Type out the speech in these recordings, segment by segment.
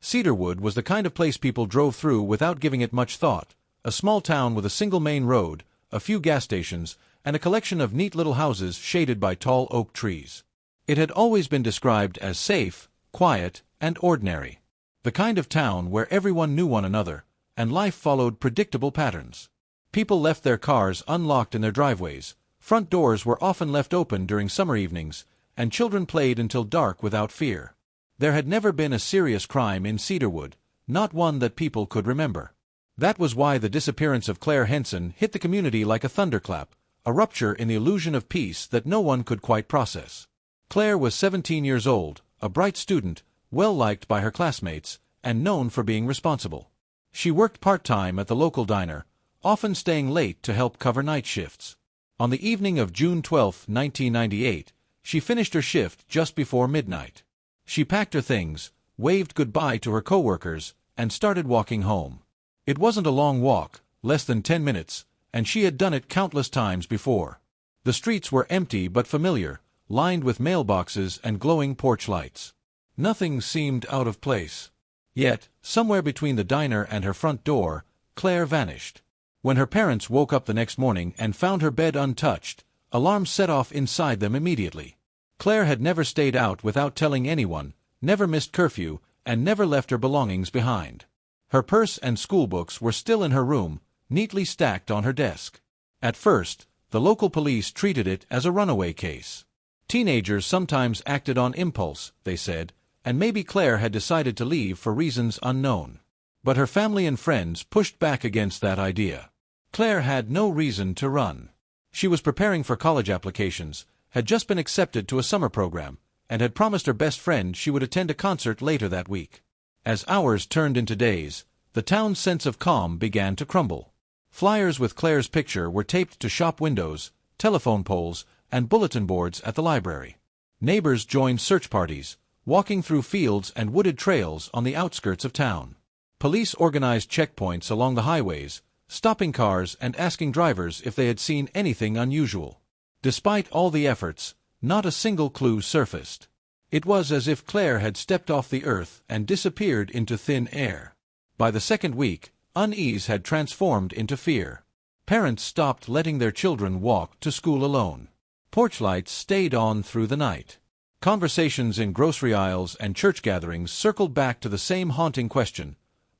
Cedarwood was the kind of place people drove through without giving it much thought, a small town with a single main road, a few gas stations, and a collection of neat little houses shaded by tall oak trees. It had always been described as safe, quiet, and ordinary. The kind of town where everyone knew one another, and life followed predictable patterns. People left their cars unlocked in their driveways, front doors were often left open during summer evenings, and children played until dark without fear. There had never been a serious crime in Cedarwood, not one that people could remember. That was why the disappearance of Claire Henson hit the community like a thunderclap, a rupture in the illusion of peace that no one could quite process. Claire was 17 years old, a bright student, well-liked by her classmates, and known for being responsible. She worked part-time at the local diner, often staying late to help cover night shifts. On the evening of June 12, 1998, she finished her shift just before midnight. She packed her things, waved goodbye to her coworkers, and started walking home. It wasn't a long walk, less than 10 minutes, and she had done it countless times before. The streets were empty but familiar, lined with mailboxes and glowing porch lights. Nothing seemed out of place. Yet, somewhere between the diner and her front door, Claire vanished. When her parents woke up the next morning and found her bed untouched, alarms set off inside them immediately. Claire had never stayed out without telling anyone, never missed curfew, and never left her belongings behind. Her purse and schoolbooks were still in her room, neatly stacked on her desk. At first, the local police treated it as a runaway case. Teenagers sometimes acted on impulse, they said, and maybe Claire had decided to leave for reasons unknown. But her family and friends pushed back against that idea. Claire had no reason to run. She was preparing for college applications, had just been accepted to a summer program, and had promised her best friend she would attend a concert later that week. As hours turned into days, the town's sense of calm began to crumble. Flyers with Claire's picture were taped to shop windows, telephone poles, and bulletin boards at the library. Neighbors joined search parties, walking through fields and wooded trails on the outskirts of town. Police organized checkpoints along the highways, stopping cars and asking drivers if they had seen anything unusual. Despite all the efforts, not a single clue surfaced. It was as if Claire had stepped off the earth and disappeared into thin air. By the second week, unease had transformed into fear. Parents stopped letting their children walk to school alone. Porch lights stayed on through the night. Conversations in grocery aisles and church gatherings circled back to the same haunting question: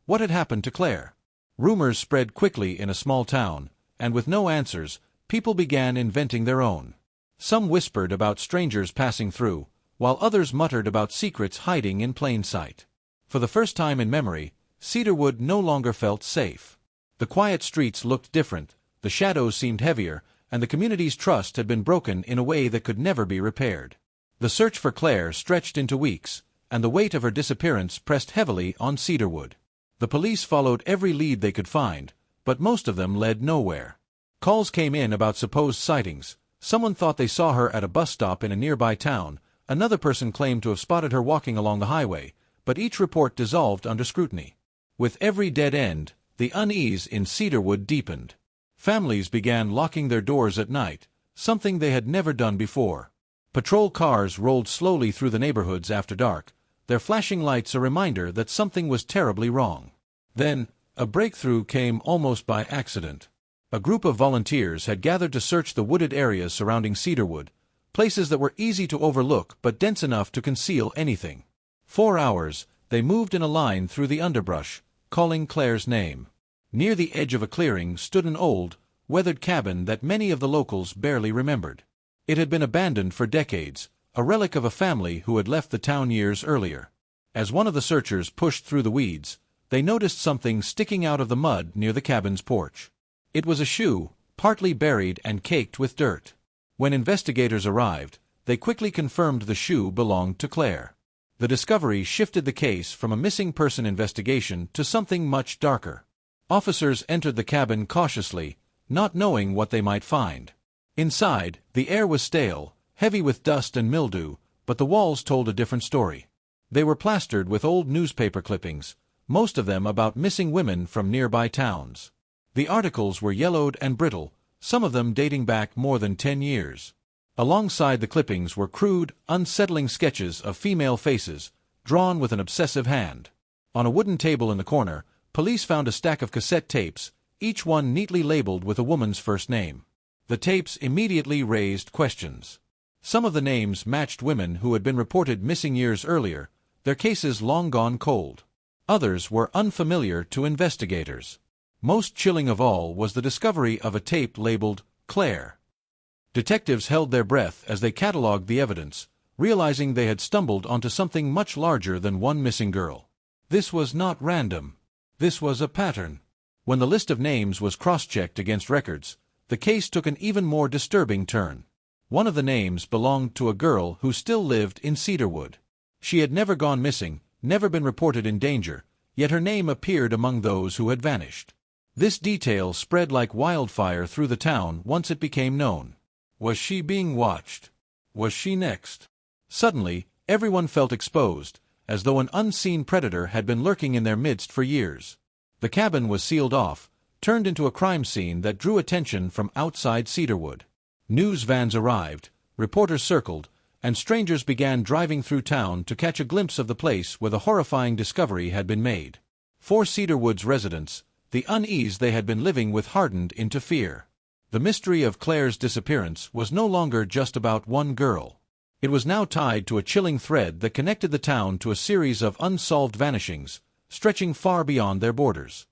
what had happened to Claire? Rumors spread quickly in a small town, and with no answers, people began inventing their own. Some whispered about strangers passing through, while others muttered about secrets hiding in plain sight. For the first time in memory, Cedarwood no longer felt safe. The quiet streets looked different, the shadows seemed heavier, and the community's trust had been broken in a way that could never be repaired. The search for Claire stretched into weeks, and the weight of her disappearance pressed heavily on Cedarwood. The police followed every lead they could find, but most of them led nowhere. Calls came in about supposed sightings. Someone thought they saw her at a bus stop in a nearby town, another person claimed to have spotted her walking along the highway, but each report dissolved under scrutiny. With every dead end, the unease in Cedarwood deepened. Families began locking their doors at night, something they had never done before. Patrol cars rolled slowly through the neighborhoods after dark, their flashing lights a reminder that something was terribly wrong. Then, a breakthrough came almost by accident. A group of volunteers had gathered to search the wooded areas surrounding Cedarwood, places that were easy to overlook but dense enough to conceal anything. 4 hours, they moved in a line through the underbrush, calling Claire's name. Near the edge of a clearing stood an old, weathered cabin that many of the locals barely remembered. It had been abandoned for decades, a relic of a family who had left the town years earlier. As one of the searchers pushed through the weeds, they noticed something sticking out of the mud near the cabin's porch. It was a shoe, partly buried and caked with dirt. When investigators arrived, they quickly confirmed the shoe belonged to Claire. The discovery shifted the case from a missing person investigation to something much darker. Officers entered the cabin cautiously, not knowing what they might find. Inside, the air was stale, heavy with dust and mildew, but the walls told a different story. They were plastered with old newspaper clippings, most of them about missing women from nearby towns. The articles were yellowed and brittle, some of them dating back more than 10 years. Alongside the clippings were crude, unsettling sketches of female faces, drawn with an obsessive hand. On a wooden table in the corner, police found a stack of cassette tapes, each one neatly labeled with a woman's first name. The tapes immediately raised questions. Some of the names matched women who had been reported missing years earlier, their cases long gone cold. Others were unfamiliar to investigators. Most chilling of all was the discovery of a tape labeled Claire. Detectives held their breath as they catalogued the evidence, realizing they had stumbled onto something much larger than one missing girl. This was not random. This was a pattern. When the list of names was cross-checked against records, the case took an even more disturbing turn. One of the names belonged to a girl who still lived in Cedarwood. She had never gone missing, never been reported in danger, yet her name appeared among those who had vanished. This detail spread like wildfire through the town once it became known. Was she being watched? Was she next? Suddenly, everyone felt exposed, as though an unseen predator had been lurking in their midst for years. The cabin was sealed off, turned into a crime scene that drew attention from outside Cedarwood. News vans arrived, reporters circled, and strangers began driving through town to catch a glimpse of the place where the horrifying discovery had been made. For Cedarwood's residents, the unease they had been living with hardened into fear. The mystery of Claire's disappearance was no longer just about one girl. It was now tied to a chilling thread that connected the town to a series of unsolved vanishings, stretching far beyond their borders.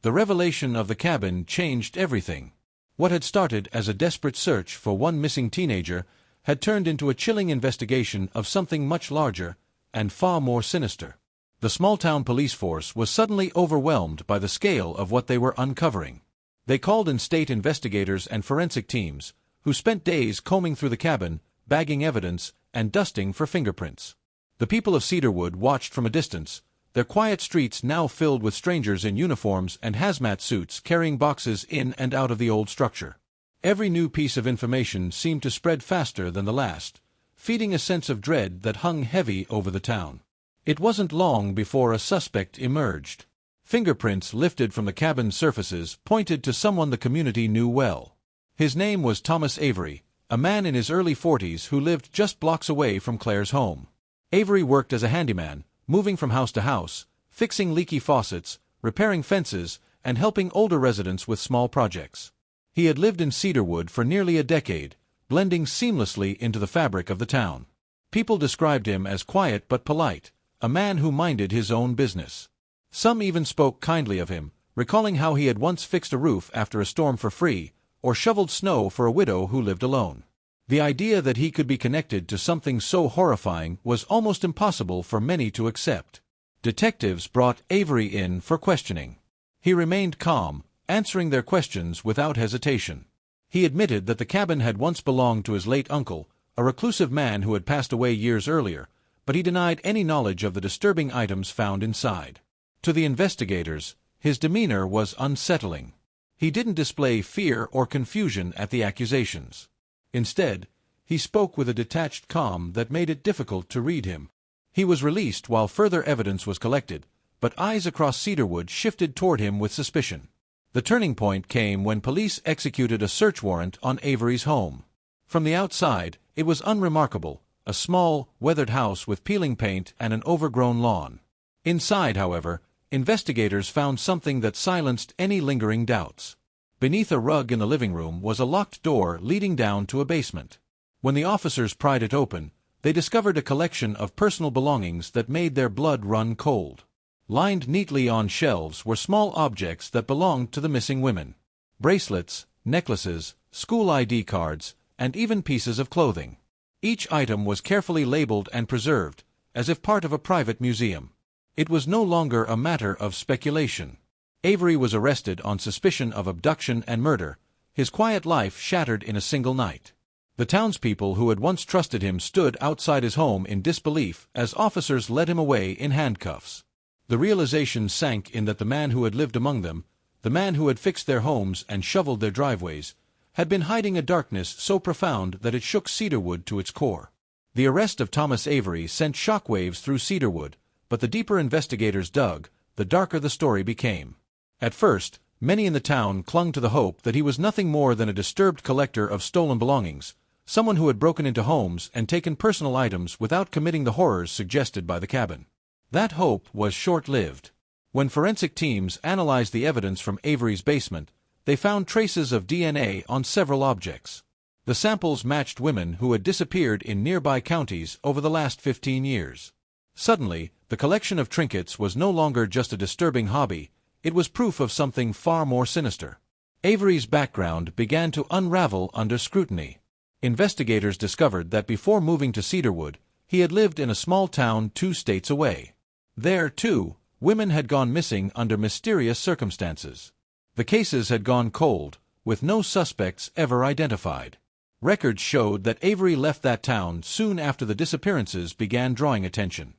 The revelation of the cabin changed everything. What had started as a desperate search for one missing teenager had turned into a chilling investigation of something much larger and far more sinister. The small-town police force was suddenly overwhelmed by the scale of what they were uncovering. They called in state investigators and forensic teams, who spent days combing through the cabin, bagging evidence, and dusting for fingerprints. The people of Cedarwood watched from a distance, their quiet streets now filled with strangers in uniforms and hazmat suits carrying boxes in and out of the old structure. Every new piece of information seemed to spread faster than the last, feeding a sense of dread that hung heavy over the town. It wasn't long before a suspect emerged. Fingerprints lifted from the cabin's surfaces pointed to someone the community knew well. His name was Thomas Avery, a man in his early 40s who lived just blocks away from Claire's home. Avery worked as a handyman, moving from house to house, fixing leaky faucets, repairing fences, and helping older residents with small projects. He had lived in Cedarwood for nearly a decade, blending seamlessly into the fabric of the town. People described him as quiet but polite, a man who minded his own business. Some even spoke kindly of him, recalling how he had once fixed a roof after a storm for free, or shoveled snow for a widow who lived alone. The idea that he could be connected to something so horrifying was almost impossible for many to accept. Detectives brought Avery in for questioning. He remained calm, answering their questions without hesitation. He admitted that the cabin had once belonged to his late uncle, a reclusive man who had passed away years earlier, but he denied any knowledge of the disturbing items found inside. To the investigators, his demeanor was unsettling. He didn't display fear or confusion at the accusations. Instead, he spoke with a detached calm that made it difficult to read him. He was released while further evidence was collected, but eyes across Cedarwood shifted toward him with suspicion. The turning point came when police executed a search warrant on Avery's home. From the outside, it was unremarkable, a small, weathered house with peeling paint and an overgrown lawn. Inside, however, investigators found something that silenced any lingering doubts. Beneath a rug in the living room was a locked door leading down to a basement. When the officers pried it open, they discovered a collection of personal belongings that made their blood run cold. Lined neatly on shelves were small objects that belonged to the missing women. Bracelets, necklaces, school ID cards, and even pieces of clothing. Each item was carefully labeled and preserved, as if part of a private museum. It was no longer a matter of speculation. Avery was arrested on suspicion of abduction and murder, his quiet life shattered in a single night. The townspeople who had once trusted him stood outside his home in disbelief as officers led him away in handcuffs. The realization sank in that the man who had lived among them, the man who had fixed their homes and shoveled their driveways, had been hiding a darkness so profound that it shook Cedarwood to its core. The arrest of Thomas Avery sent shockwaves through Cedarwood, but the deeper investigators dug, the darker the story became. At first, many in the town clung to the hope that he was nothing more than a disturbed collector of stolen belongings, someone who had broken into homes and taken personal items without committing the horrors suggested by the cabin. That hope was short-lived. When forensic teams analyzed the evidence from Avery's basement, they found traces of DNA on several objects. The samples matched women who had disappeared in nearby counties over the last 15 years. Suddenly, the collection of trinkets was no longer just a disturbing hobby, it was proof of something far more sinister. Avery's background began to unravel under scrutiny. Investigators discovered that before moving to Cedarwood, he had lived in a small town 2 states away. There, too, women had gone missing under mysterious circumstances. The cases had gone cold, with no suspects ever identified. Records showed that Avery left that town soon after the disappearances began drawing attention.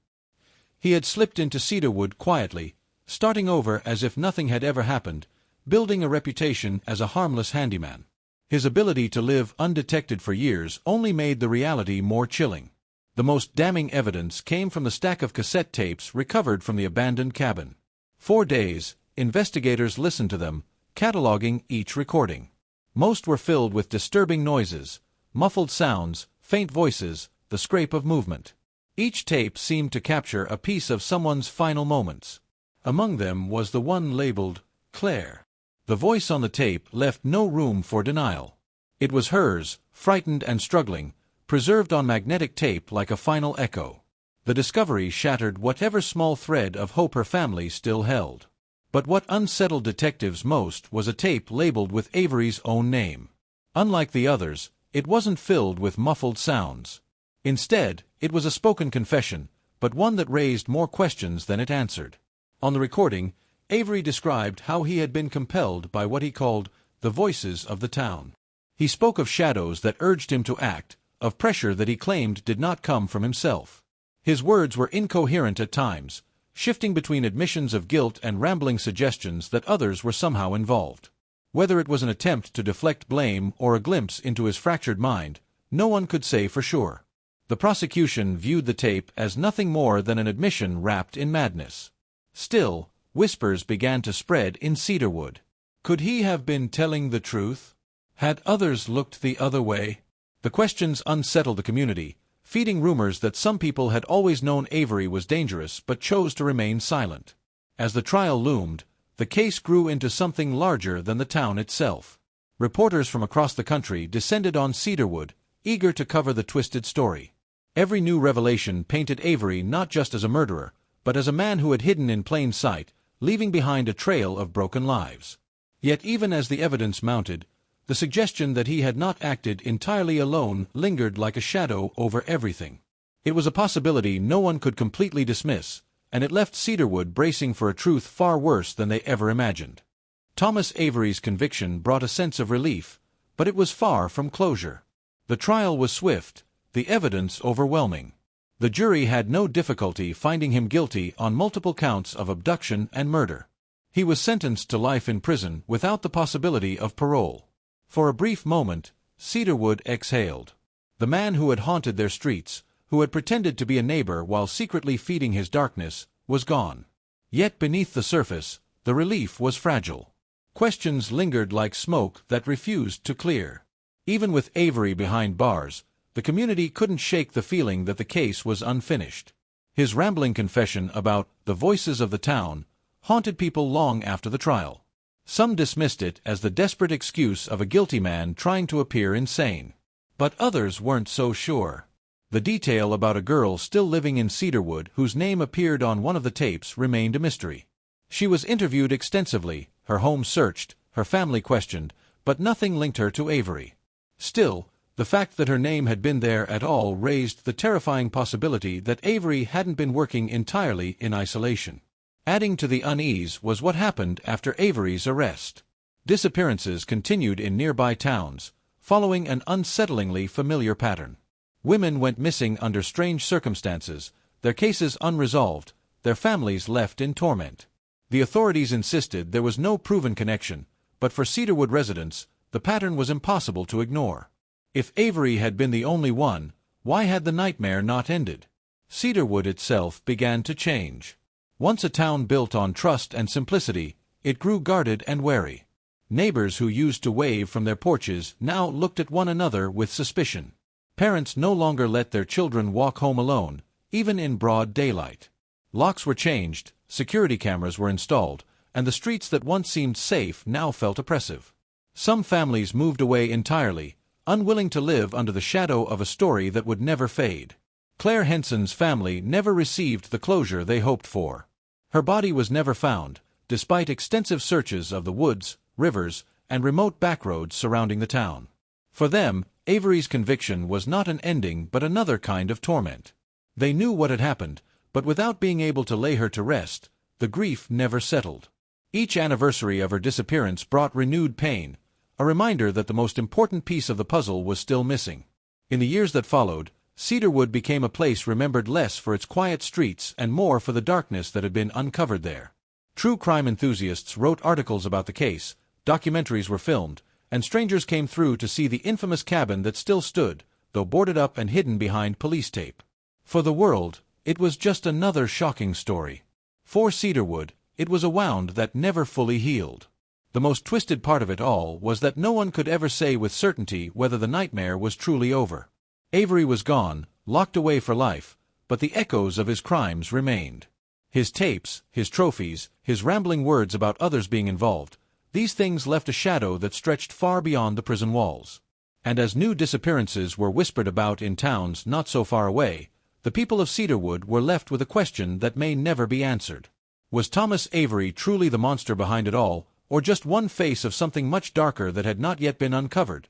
He had slipped into Cedarwood quietly, starting over as if nothing had ever happened, building a reputation as a harmless handyman. His ability to live undetected for years only made the reality more chilling. The most damning evidence came from the stack of cassette tapes recovered from the abandoned cabin. For days, investigators listened to them, cataloging each recording. Most were filled with disturbing noises, muffled sounds, faint voices, the scrape of movement. Each tape seemed to capture a piece of someone's final moments. Among them was the one labeled Claire. The voice on the tape left no room for denial. It was hers, frightened and struggling, preserved on magnetic tape like a final echo. The discovery shattered whatever small thread of hope her family still held. But what unsettled detectives most was a tape labeled with Avery's own name. Unlike the others, it wasn't filled with muffled sounds. Instead, it was a spoken confession, but one that raised more questions than it answered. On the recording, Avery described how he had been compelled by what he called the voices of the town. He spoke of shadows that urged him to act, of pressure that he claimed did not come from himself. His words were incoherent at times, shifting between admissions of guilt and rambling suggestions that others were somehow involved. Whether it was an attempt to deflect blame or a glimpse into his fractured mind, no one could say for sure. The prosecution viewed the tape as nothing more than an admission wrapped in madness. Still, whispers began to spread in Cedarwood. Could he have been telling the truth? Had others looked the other way? The questions unsettled the community, feeding rumors that some people had always known Avery was dangerous but chose to remain silent. As the trial loomed, the case grew into something larger than the town itself. Reporters from across the country descended on Cedarwood, eager to cover the twisted story. Every new revelation painted Avery not just as a murderer, but as a man who had hidden in plain sight, leaving behind a trail of broken lives. Yet even as the evidence mounted, the suggestion that he had not acted entirely alone lingered like a shadow over everything. It was a possibility no one could completely dismiss, and it left Cedarwood bracing for a truth far worse than they ever imagined. Thomas Avery's conviction brought a sense of relief, but it was far from closure. The trial was swift, the evidence overwhelming. The jury had no difficulty finding him guilty on multiple counts of abduction and murder. He was sentenced to life in prison without the possibility of parole. For a brief moment, Cedarwood exhaled. The man who had haunted their streets, who had pretended to be a neighbor while secretly feeding his darkness, was gone. Yet beneath the surface, the relief was fragile. Questions lingered like smoke that refused to clear. Even with Avery behind bars, the community couldn't shake the feeling that the case was unfinished. His rambling confession about the voices of the town haunted people long after the trial. Some dismissed it as the desperate excuse of a guilty man trying to appear insane. But others weren't so sure. The detail about a girl still living in Cedarwood whose name appeared on one of the tapes remained a mystery. She was interviewed extensively, her home searched, her family questioned, but nothing linked her to Avery. Still, the fact that her name had been there at all raised the terrifying possibility that Avery hadn't been working entirely in isolation. Adding to the unease was what happened after Avery's arrest. Disappearances continued in nearby towns, following an unsettlingly familiar pattern. Women went missing under strange circumstances, their cases unresolved, their families left in torment. The authorities insisted there was no proven connection, but for Cedarwood residents, the pattern was impossible to ignore. If Avery had been the only one, why had the nightmare not ended? Cedarwood itself began to change. Once a town built on trust and simplicity, it grew guarded and wary. Neighbors who used to wave from their porches now looked at one another with suspicion. Parents no longer let their children walk home alone, even in broad daylight. Locks were changed, security cameras were installed, and the streets that once seemed safe now felt oppressive. Some families moved away entirely, unwilling to live under the shadow of a story that would never fade. Claire Henson's family never received the closure they hoped for. Her body was never found, despite extensive searches of the woods, rivers, and remote backroads surrounding the town. For them, Avery's conviction was not an ending but another kind of torment. They knew what had happened, but without being able to lay her to rest, the grief never settled. Each anniversary of her disappearance brought renewed pain, a reminder that the most important piece of the puzzle was still missing. In the years that followed, Cedarwood became a place remembered less for its quiet streets and more for the darkness that had been uncovered there. True crime enthusiasts wrote articles about the case, documentaries were filmed, and strangers came through to see the infamous cabin that still stood, though boarded up and hidden behind police tape. For the world, it was just another shocking story. For Cedarwood, it was a wound that never fully healed. The most twisted part of it all was that no one could ever say with certainty whether the nightmare was truly over. Avery was gone, locked away for life, but the echoes of his crimes remained. His tapes, his trophies, his rambling words about others being involved, these things left a shadow that stretched far beyond the prison walls. And as new disappearances were whispered about in towns not so far away, the people of Cedarwood were left with a question that may never be answered. Was Thomas Avery truly the monster behind it all, or just one face of something much darker that had not yet been uncovered?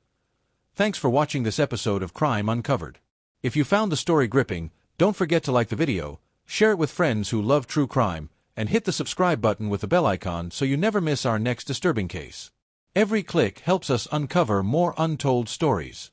Thanks for watching this episode of Crime Uncovered. If you found the story gripping, don't forget to like the video, share it with friends who love true crime, and hit the subscribe button with the bell icon so you never miss our next disturbing case. Every click helps us uncover more untold stories.